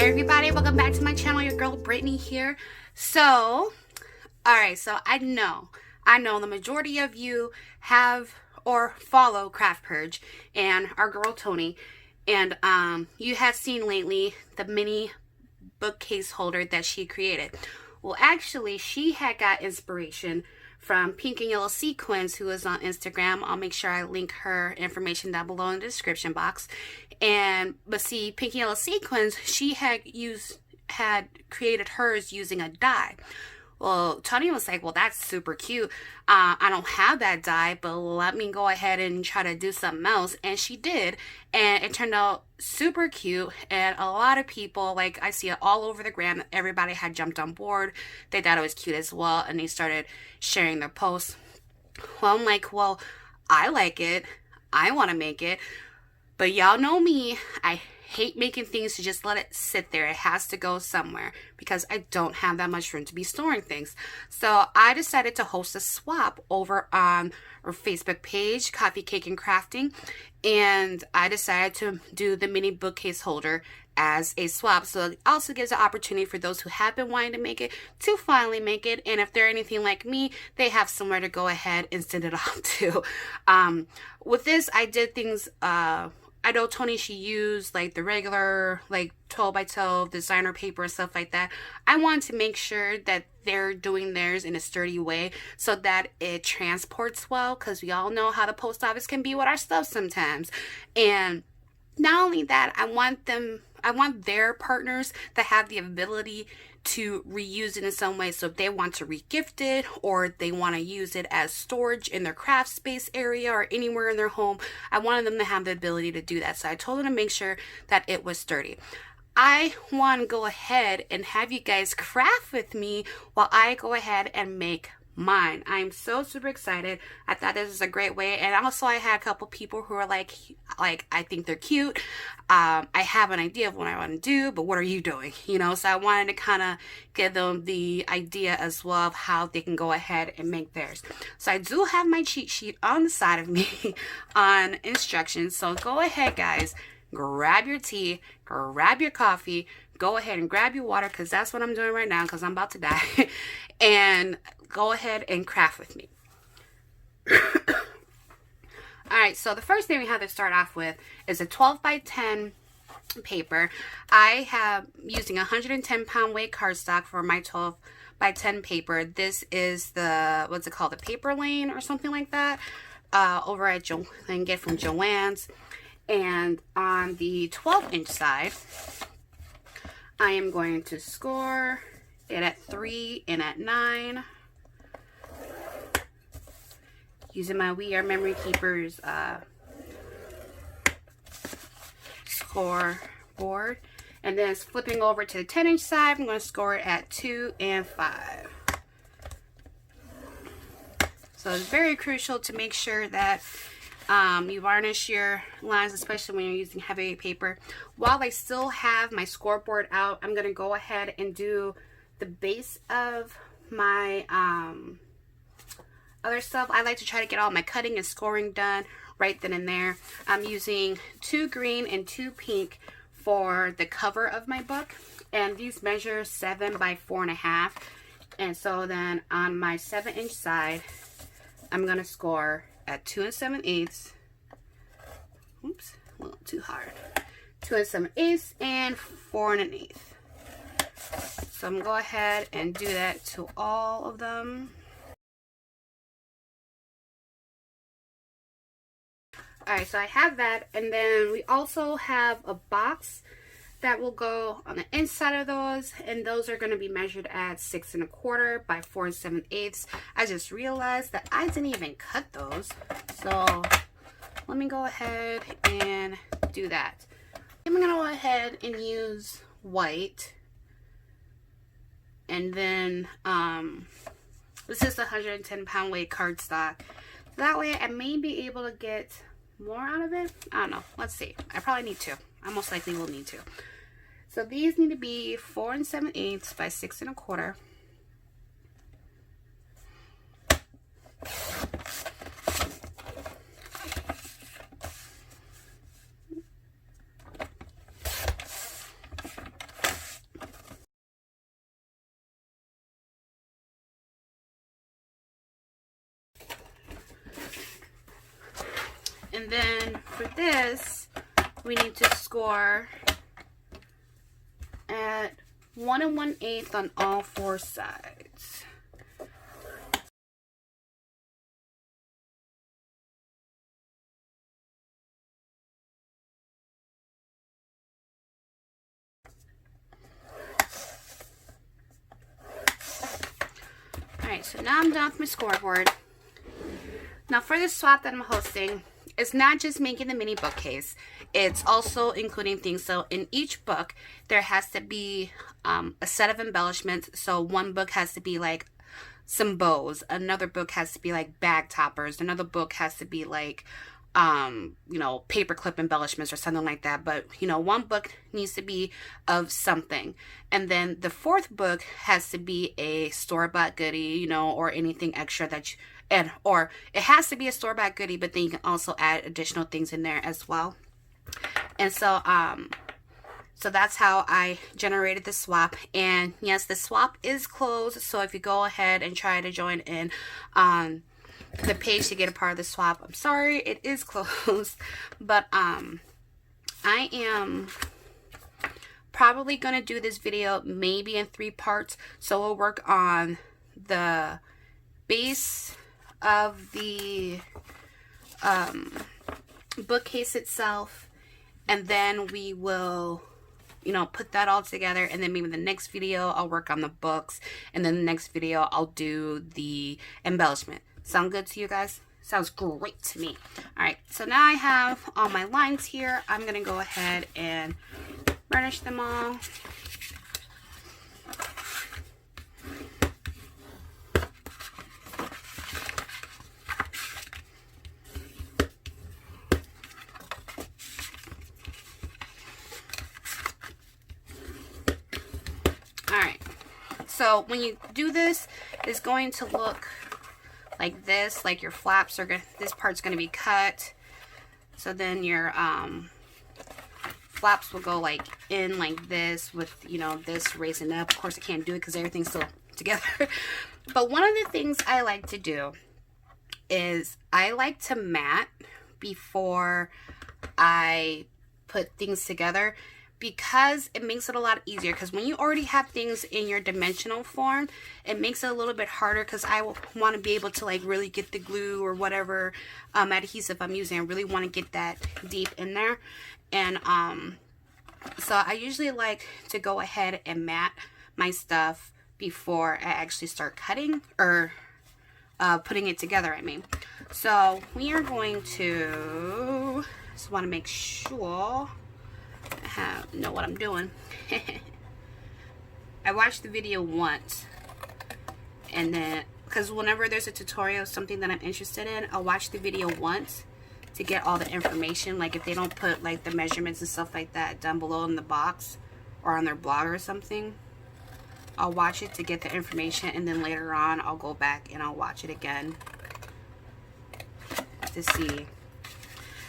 everybody, welcome back to my channel. Your girl Brittany here. So I know the majority of you have or follow Craftpurge and our girl Tony, and you have seen lately the mini bookcase holder that she created. Well, actually, she had got inspiration from Pink and Yellow Sequins, who is on Instagram. I'll make sure I link her information down below in the description box. But see, Pink and Yellow Sequins, she had created hers using a die. Well, Tony was like, well, that's super cute. I don't have that die, but let me go ahead and try to do something else. And she did. And it turned out super cute. And a lot of people, like, I see it all over the gram. Everybody had jumped on board. They thought it was cute as well. And they started sharing their posts. Well, I'm like, well, I like it. I want to make it. But y'all know me. I hate making things to just let it sit there. It has to go somewhere because I don't have that much room to be storing things. So I decided to host a swap over on our Facebook page, Coffee, Cake, and Crafting. And I decided to do the mini bookcase holder as a swap. So it also gives an opportunity for those who have been wanting to make it to finally make it. And if they're anything like me, they have somewhere to go ahead and send it off to. With this, I did things, I know Tony, she used like the regular like 12 by 12 designer paper and stuff like that. I wanted to make sure that they're doing theirs in a sturdy way so that it transports well, because we all know how the post office can be with our stuff sometimes. And not only that, I want their partners to have the ability to reuse it in some way. So if they want to re-gift it, or they want to use it as storage in their craft space area or anywhere in their home, I wanted them to have the ability to do that. So I told them to make sure that it was sturdy. I want to go ahead and have you guys craft with me while I go ahead and make mine. I'm so super excited. I thought this was a great way. And also I had a couple people who are like I think they're cute. I have an idea of what I want to do, but what are you doing? You know, so I wanted to kind of give them the idea as well of how they can go ahead and make theirs. So I do have my cheat sheet on the side of me on instructions. So go ahead, guys, grab your tea, grab your coffee, go ahead and grab your water, because that's what I'm doing right now, because I'm about to die. And go ahead and craft with me. Alright, so the first thing we have to start off with is a 12 by 10 paper. I have using 110 pound weight cardstock for my 12 by 10 paper. This is the, what's it called, the Paper Lane or something like that, over at I can get from Joann's. And on the 12-inch side, I am going to score it at 3 and at 9. Using my We Are Memory Keepers score board. And then flipping over to the 10-inch side, I'm going to score it at 2 and 5. So it's very crucial to make sure that you varnish your lines, especially when you're using heavy paper. While I still have my scoreboard out, I'm going to go ahead and do the base of my other stuff. I like to try to get all my cutting and scoring done right then and there. I'm using 2 green and 2 pink for the cover of my book, and these measure 7 by 4.5. And so then on my 7-inch side, I'm going to score at 2 7/8. Oops, a little too hard. 2 7/8 and 4 1/8. So I'm going to go ahead and do that to all of them. Alright, so I have that, and then we also have a box that will go on the inside of those, and those are going to be measured at 6 1/4 by 4 7/8. I just realized that I didn't even cut those, so let me go ahead and do that. I'm going to go ahead and use white, and then this is the 110 pound weight cardstock. That way I may be able to get more out of it. I don't know. Let's see. I probably need to. I most likely will need to. So these need to be 4 7/8 by 6 1/4. And then for this, we need to score at 1 1/8 on all 4 sides. Alright, so now I'm done with my scoreboard. Now for the swap that I'm hosting, it's not just making the mini bookcase. It's also including things. So in each book, there has to be a set of embellishments. So one book has to be like some bows. Another book has to be like bag toppers. Another book has to be like, you know, paperclip embellishments or something like that. But, you know, one book needs to be of something. And then the 4th book has to be a store-bought goodie, you know, or anything extra that you, or it has to be a store-bought goodie, but then you can also add additional things in there as well. And so, so that's how I generated the swap. And yes, the swap is closed. So if you go ahead and try to join in on the page to get a part of the swap, I'm sorry, it is closed. But I am probably going to do this video maybe in 3 parts. So we'll work on the base of the bookcase itself, and then we will, you know, put that all together, and then maybe the next video I'll work on the books, and then the next video I'll do the embellishment. Sound good to you guys? Sounds great to me. Alright, so now I have all my lines here. I'm going to go ahead and burnish them all. Alright, so when you do this, it's going to look like this, like your flaps are going to, this part's going to be cut. So then your flaps will go like in like this with, you know, this raising up. Of course I can't do it because everything's still together. But one of the things I like to do is I like to mat before I put things together, because it makes it a lot easier. Because when you already have things in your dimensional form, it makes it a little bit harder, because I want to be able to like really get the glue or whatever adhesive I'm using. I really want to get that deep in there. And so I usually like to go ahead and mat my stuff before I actually start cutting or putting it together, I mean. So we are going to just want to make sure I know what I'm doing. I watched the video once, and then because whenever there's a tutorial, something that I'm interested in, I'll watch the video once to get all the information. Like if they don't put like the measurements and stuff like that down below in the box or on their blog or something, I'll watch it to get the information, and then later on I'll go back and I'll watch it again to see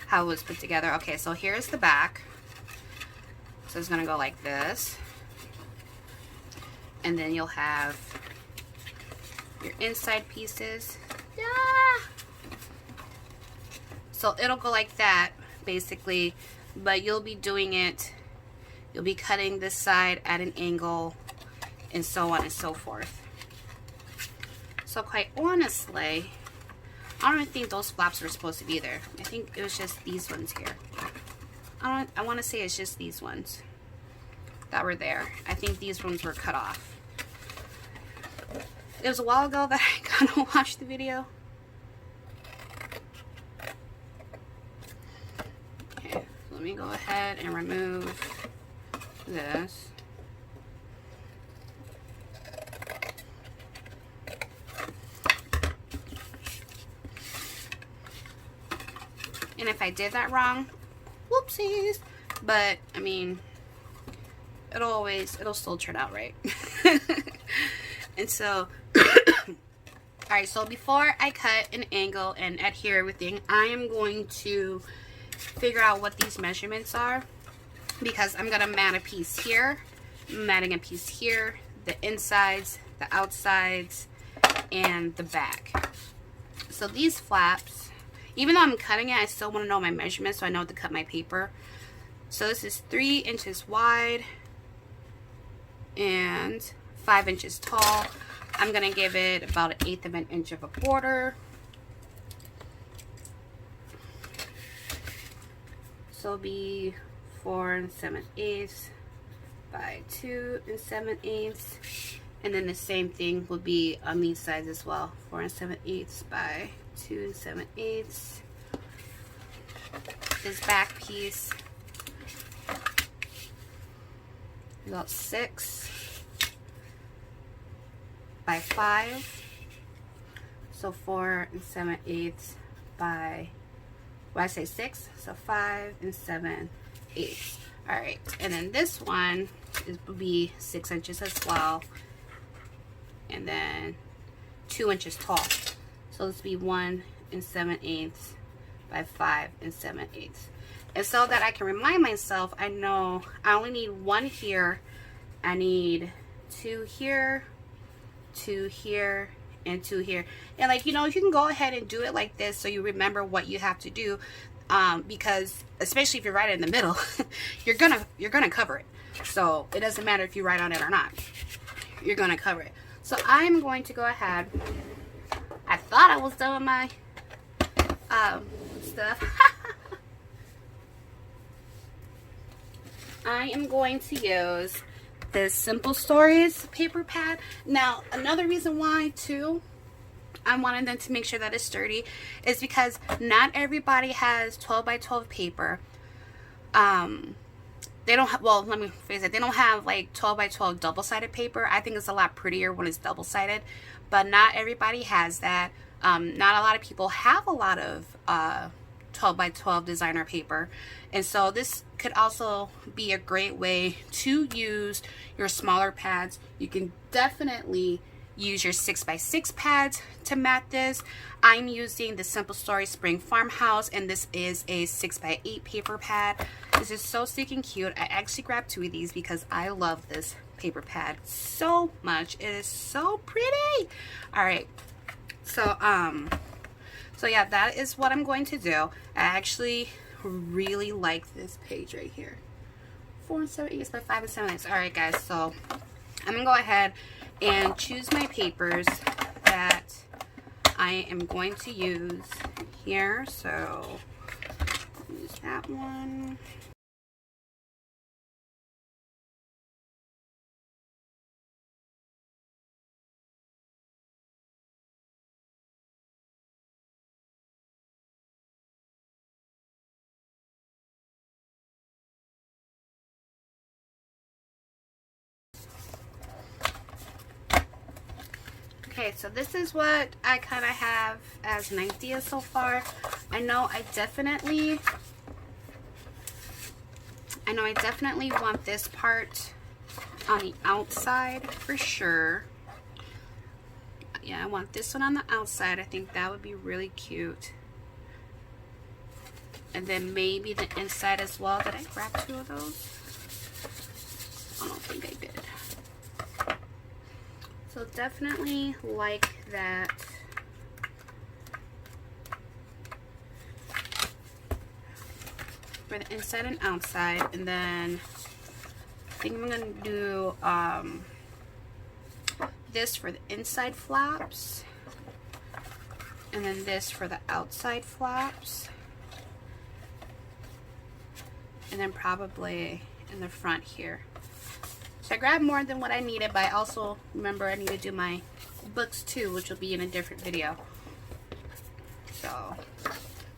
how it was put together. Okay, so here's the back. So it's going to go like this. And then you'll have your inside pieces. Yeah. So it'll go like that, basically. But you'll be doing it, you'll be cutting this side at an angle, and so on and so forth. So quite honestly, I don't even think those flaps were supposed to be there. I think it was just these ones here. I want to say it's just these ones that were there. I think these ones were cut off. It was a while ago that I kind of watched the video. Okay, so let me go ahead and remove this. And if I did that wrong, whoopsies. But I mean, it'll still turn out right. And so alright, so before I cut an angle and adhere everything, I am going to figure out what these measurements are, because I'm gonna mat a piece here, matting a piece here, the insides, the outsides, and the back. So these flaps, even though I'm cutting it, I still want to know my measurements so I know to cut my paper. So this is 3 inches wide and 5 inches tall. I'm going to give it about 1/8 of an inch of a border. So it'll be 4 7/8 by 2 7/8. And then the same thing will be on these sides as well. 4 7/8 by 2 7/8. This back piece is about 6 by 5. So 4 7/8 by, well, I say 6, so 5 7/8. All right, and then this one will be 6 inches as well, and then 2 inches tall. So this will be 1 7/8 by 5 7/8. And so that I can remind myself, I know I only need 1 here, I need 2 here, 2 here, and 2 here. And like, you know, you can go ahead and do it like this so you remember what you have to do, because especially if you're right in the middle, you're gonna cover it. So it doesn't matter if you write on it or not, you're gonna cover it. So I'm going to go ahead, I thought I was done with my stuff. I am going to use this Simple Stories paper pad. Now, another reason why too I wanted them to make sure that it's sturdy is because not everybody has 12 by 12 paper. They don't have, well, let me phrase it, they don't have like 12 by 12 double-sided paper. I think it's a lot prettier when it's double-sided, but not everybody has that. Not a lot of people have a lot of 12 by 12 designer paper, and so this could also be a great way to use your smaller pads. You can definitely use your 6 by 6 pads to mat this. I'm using the Simple Stories Spring Farmhouse, and this is a 6 by 8 paper pad. This is so stinking cute. I actually grabbed 2 of these because I love this paper pad so much. It is so pretty. All right, so yeah, that is what I'm going to do. I actually really like this page right here. 4 7/8 by 5 7/8. All right, guys, so I'm gonna go ahead and choose my papers that I am going to use here. So use that one. Okay, so this is what I kind of have as an idea so far. I know I definitely want this part on the outside for sure. Yeah, I want this one on the outside. I think that would be really cute. And then maybe the inside as well. Did I grab 2 of those? I don't think I did. So definitely like that. For the inside and outside. And then I think I'm going to do this for the inside flaps. And then this for the outside flaps. And then probably in the front here. So I grabbed more than what I needed, but I also remember I need to do my books too, which will be in a different video. So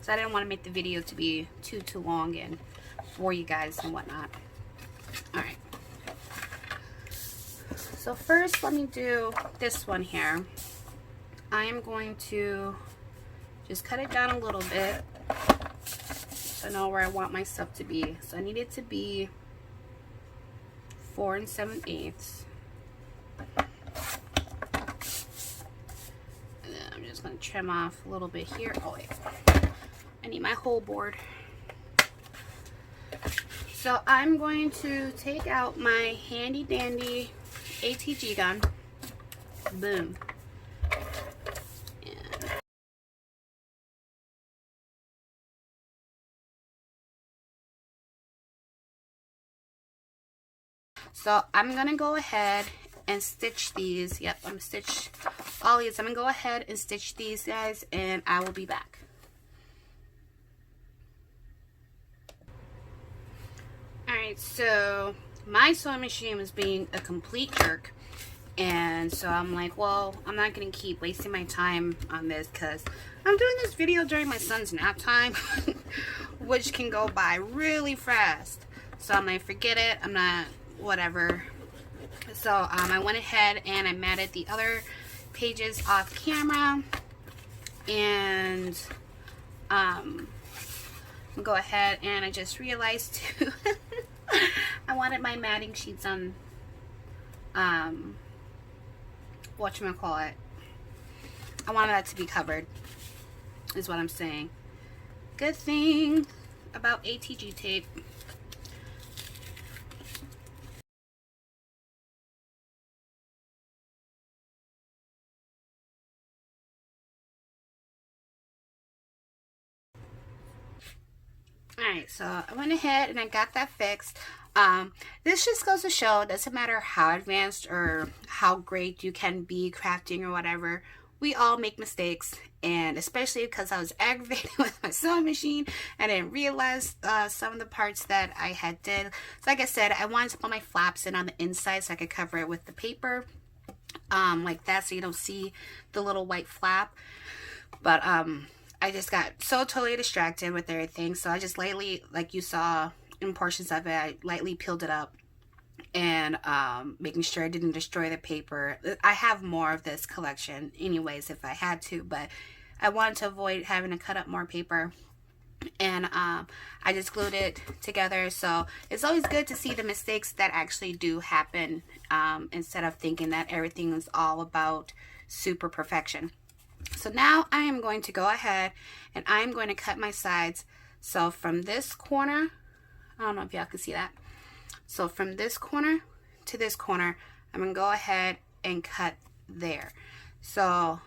I didn't want to make the video to be too long and for you guys and whatnot. Alright. So first let me do this one here. I am going to just cut it down a little bit so I know where I want my stuff to be. So I need it to be 4 7/8. And then I'm just going to trim off a little bit here. Oh wait, I need my whole board. So I'm going to take out my handy dandy ATG gun. Boom. So I'm gonna go ahead and stitch these. Yep, I'm gonna stitch all these. I'm gonna go ahead and stitch these guys, and I will be back. Alright, so my sewing machine was being a complete jerk, and so I'm like, well, I'm not gonna keep wasting my time on this because I'm doing this video during my son's nap time which can go by really fast. So I'm like, forget it, I'm not, whatever. So I went ahead and I matted the other pages off camera, and go ahead, and I just realized too I wanted my matting sheets on whatchamacallit, I wanted that to be covered, is what I'm saying. Good thing about ATG tape. Alright, so I went ahead and I got that fixed. This just goes to show, it doesn't matter how advanced or how great you can be crafting or whatever, we all make mistakes. And especially because I was aggravated with my sewing machine, I didn't realize some of the parts that I had did. So like I said, I wanted to put my flaps in on the inside so I could cover it with the paper, like that, so you don't see the little white flap. But I just got so totally distracted with everything, so I just lightly, like you saw in portions of it, I lightly peeled it up, and making sure I didn't destroy the paper. I have more of this collection anyways if I had to, but I wanted to avoid having to cut up more paper, and I just glued it together. So it's always good to see the mistakes that actually do happen, instead of thinking that everything is all about super perfection. So now I am going to go ahead and I'm going to cut my sides. So from this corner, I don't know if y'all can see that. So from this corner to this corner, I'm going to go ahead and cut there. So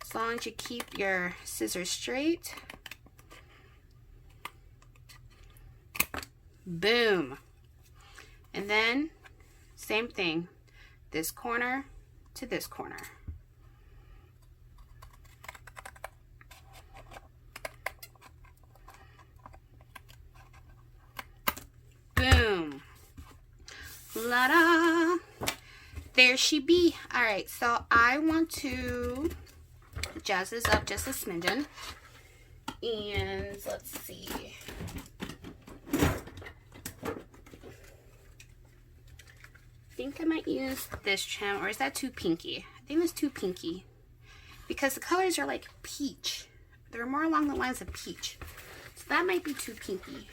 as long as you keep your scissors straight, boom. And then same thing, this corner to this corner. Boom. La-da. There she be. Alright, so I want to jazz this up just a smidgen. And let's see. I think I might use this trim, or is that too pinky? I think it's too pinky, because the colors are like peach. They're more along the lines of peach. So that might be too pinky.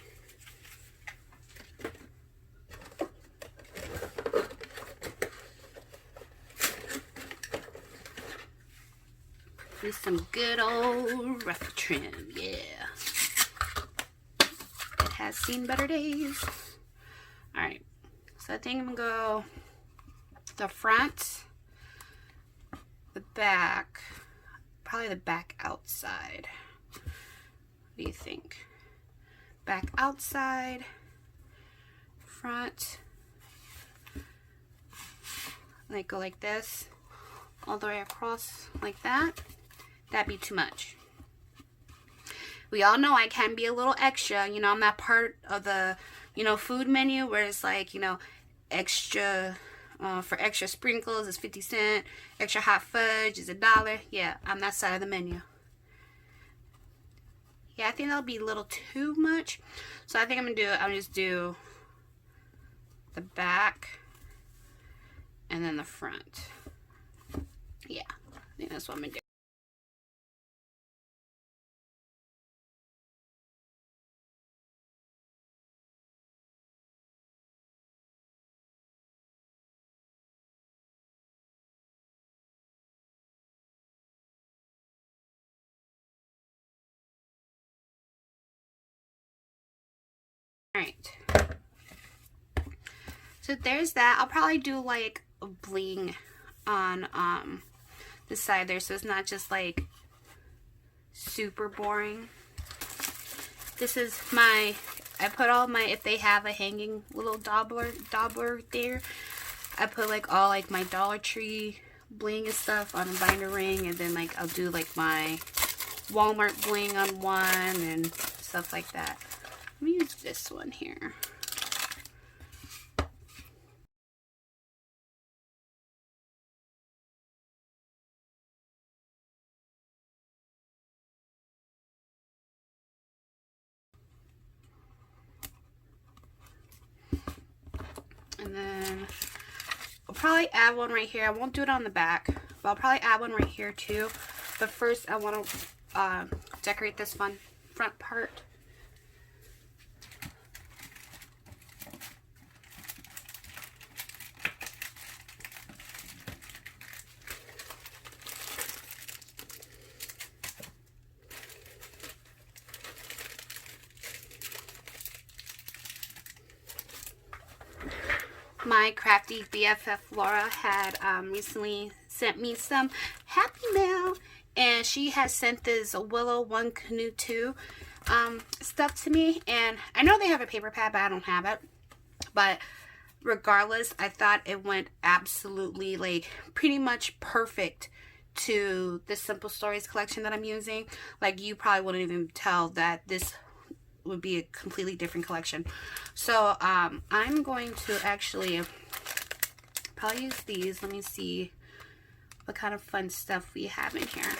With some good old rough trim, yeah. It has seen better days. Alright, so I think I'm gonna go the front, the back, probably the back outside. What do you think? Back outside, front, like go like this, all the way across like that. That'd be too much. We all know I can be a little extra, you know, I'm that part of the, you know, food menu where it's like, you know, extra, for extra sprinkles is 50 cents, extra hot fudge is $1. Yeah, I'm that side of the menu. Yeah, I think that'll be a little too much. So I think I'm just do the back and then the front. Yeah, I think that's what I'm gonna do. Alright, so there's that. I'll probably do like a bling on the side there, so it's not just like super boring. This is my I put all my, if they have a hanging little daubler there, I put like all like my Dollar Tree bling and stuff on a binder ring, and then like I'll do like my Walmart bling on one and stuff like that. Let me use this one here. And then I'll probably add one right here. I won't do it on the back, but I'll probably add one right here too. But first I want to decorate this front part. My crafty BFF Laura had recently sent me some happy mail, and she has sent this Willow One Canoe 2 stuff to me, and I know they have a paper pad, but I don't have it. But regardless, I thought it went absolutely like pretty much perfect to the Simple Stories collection that I'm using. Like, you probably wouldn't even tell that this would be a completely different collection. So I'm going to actually probably use these. Let me see what kind of fun stuff we have in here.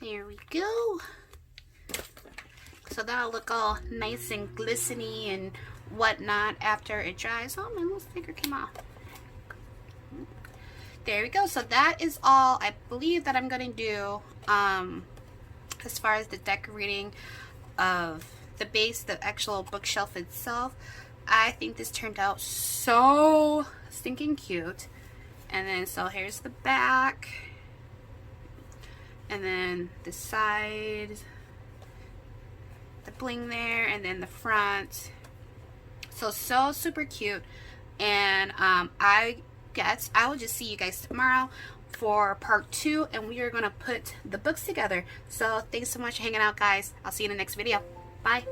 There we go. So that'll look all nice and glistening and whatnot after it dries. Oh, my little sticker came off. There we go. So that is all I believe that I'm going to do as far as the decorating of the base, the actual bookshelf itself. I think this turned out so stinking cute. And then so here's the back, and then the side, the bling there, and then the front. So super cute. And I guess I will just see you guys tomorrow for part 2, and we are going to put the books together. So thanks so much for hanging out, guys. I'll see you in the next video. Bye.